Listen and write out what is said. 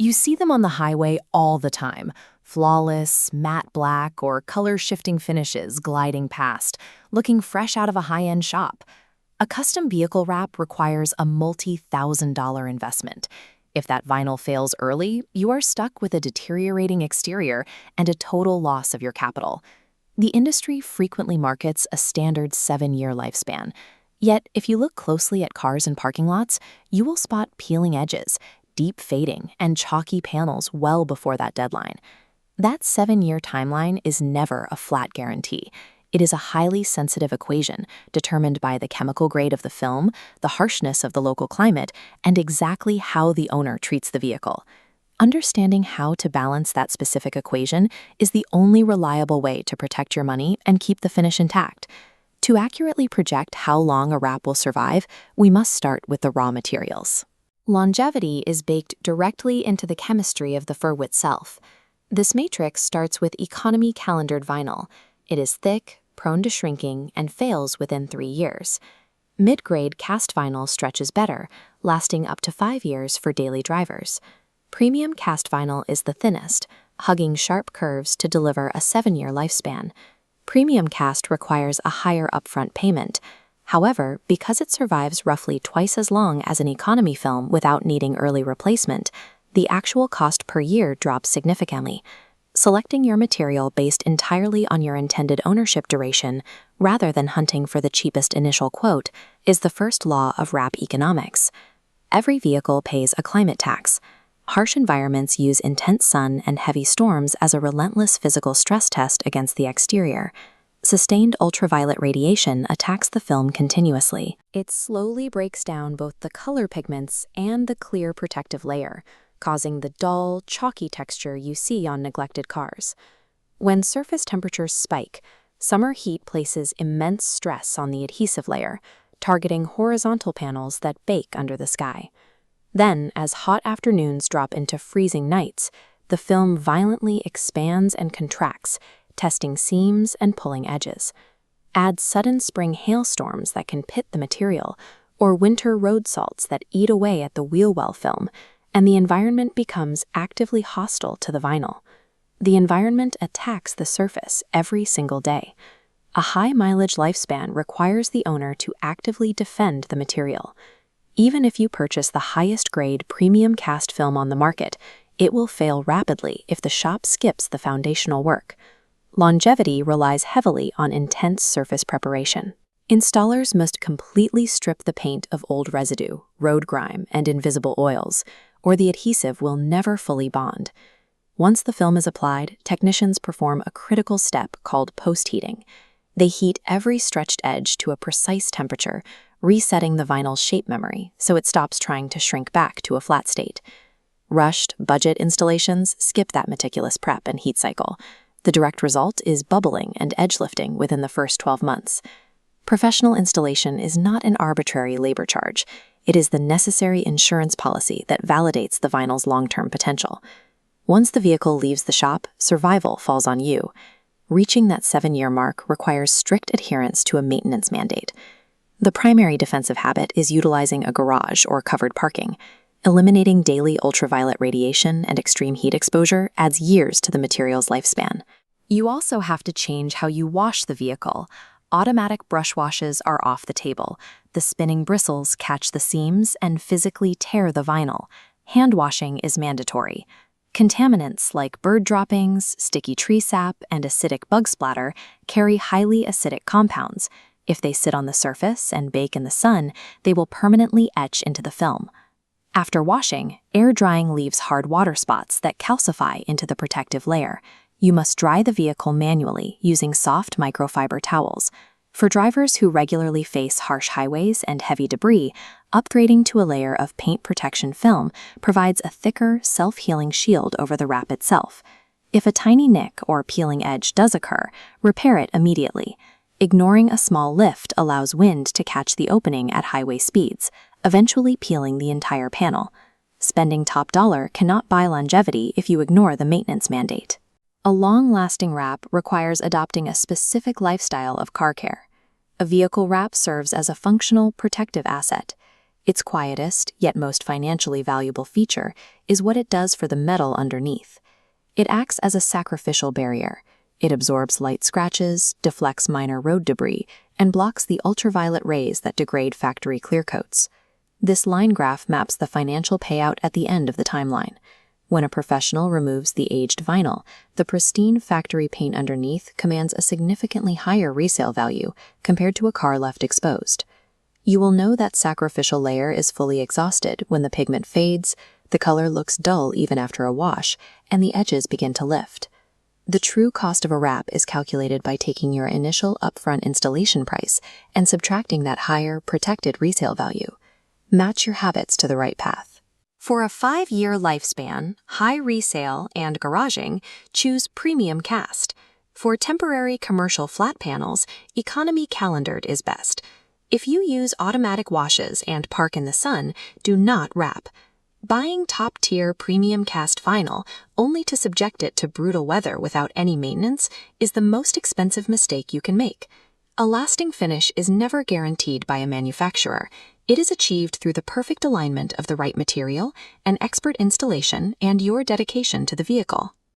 You see them on the highway all the time, flawless, matte black, or color-shifting finishes gliding past, looking fresh out of a high-end shop. A custom vehicle wrap requires a multi-thousand-dollar investment. If that vinyl fails early, you are stuck with a deteriorating exterior and a total loss of your capital. The industry frequently markets a standard 7-year lifespan. Yet, if you look closely at cars in parking lots, you will spot peeling edges, deep fading, and chalky panels well before that deadline. That 7-year timeline is never a flat guarantee. It is a highly sensitive equation determined by the chemical grade of the film, the harshness of the local climate, and exactly how the owner treats the vehicle. Understanding how to balance that specific equation is the only reliable way to protect your money and keep the finish intact. To accurately project how long a wrap will survive, we must start with the raw materials. Longevity is baked directly into the chemistry of the fur itself. This matrix starts with economy calendared vinyl. It is thick, prone to shrinking, and fails within 3 years. Mid-grade cast vinyl stretches better, lasting up to 5 years for daily drivers. Premium cast vinyl is the thinnest, hugging sharp curves to deliver a 7-year lifespan. Premium cast requires a higher upfront payment. However, because it survives roughly twice as long as an economy film without needing early replacement, the actual cost per year drops significantly. Selecting your material based entirely on your intended ownership duration, rather than hunting for the cheapest initial quote, is the first law of wrap economics. Every vehicle pays a climate tax. Harsh environments use intense sun and heavy storms as a relentless physical stress test against the exterior. Sustained ultraviolet radiation attacks the film continuously. It slowly breaks down both the color pigments and the clear protective layer, causing the dull, chalky texture you see on neglected cars. When surface temperatures spike, summer heat places immense stress on the adhesive layer, targeting horizontal panels that bake under the sky. Then, as hot afternoons drop into freezing nights, the film violently expands and contracts, testing seams and pulling edges. Add sudden spring hailstorms that can pit the material, or winter road salts that eat away at the wheel well film, and the environment becomes actively hostile to the vinyl. The environment attacks the surface every single day. A high-mileage lifespan requires the owner to actively defend the material. Even if you purchase the highest-grade premium cast film on the market, it will fail rapidly if the shop skips the foundational work. Longevity relies heavily on intense surface preparation. Installers must completely strip the paint of old residue, road grime, and invisible oils, or the adhesive will never fully bond. Once the film is applied, technicians perform a critical step called post-heating. They heat every stretched edge to a precise temperature, resetting the vinyl's shape memory so it stops trying to shrink back to a flat state. Rushed, budget installations skip that meticulous prep and heat cycle. The direct result is bubbling and edge lifting within the first 12 months. Professional installation is not an arbitrary labor charge. It is the necessary insurance policy that validates the vinyl's long-term potential. Once the vehicle leaves the shop, survival falls on you. Reaching that 7-year mark requires strict adherence to a maintenance mandate. The primary defensive habit is utilizing a garage or covered parking. Eliminating daily ultraviolet radiation and extreme heat exposure adds years to the material's lifespan. You also have to change how you wash the vehicle. Automatic brush washes are off the table. The spinning bristles catch the seams and physically tear the vinyl. Hand washing is mandatory. Contaminants like bird droppings, sticky tree sap, and acidic bug splatter carry highly acidic compounds. If they sit on the surface and bake in the sun, they will permanently etch into the film. After washing, air drying leaves hard water spots that calcify into the protective layer. You must dry the vehicle manually using soft microfiber towels. For drivers who regularly face harsh highways and heavy debris, upgrading to a layer of paint protection film provides a thicker, self-healing shield over the wrap itself. If a tiny nick or peeling edge does occur, repair it immediately. Ignoring a small lift allows wind to catch the opening at highway speeds, eventually peeling the entire panel. Spending top dollar cannot buy longevity if you ignore the maintenance mandate. A long-lasting wrap requires adopting a specific lifestyle of car care. A vehicle wrap serves as a functional, protective asset. Its quietest, yet most financially valuable feature is what it does for the metal underneath. It acts as a sacrificial barrier. It absorbs light scratches, deflects minor road debris, and blocks the ultraviolet rays that degrade factory clearcoats. This line graph maps the financial payout at the end of the timeline. When a professional removes the aged vinyl, the pristine factory paint underneath commands a significantly higher resale value compared to a car left exposed. You will know that sacrificial layer is fully exhausted when the pigment fades, the color looks dull even after a wash, and the edges begin to lift. The true cost of a wrap is calculated by taking your initial upfront installation price and subtracting that higher, protected resale value. Match your habits to the right path. For a 5-year lifespan, high resale, and garaging, choose Premium Cast. For temporary commercial flat panels, Economy Calendared is best. If you use automatic washes and park in the sun, do not wrap. Buying top-tier premium cast vinyl only to subject it to brutal weather without any maintenance is the most expensive mistake you can make. A lasting finish is never guaranteed by a manufacturer. It is achieved through the perfect alignment of the right material, an expert installation, and your dedication to the vehicle.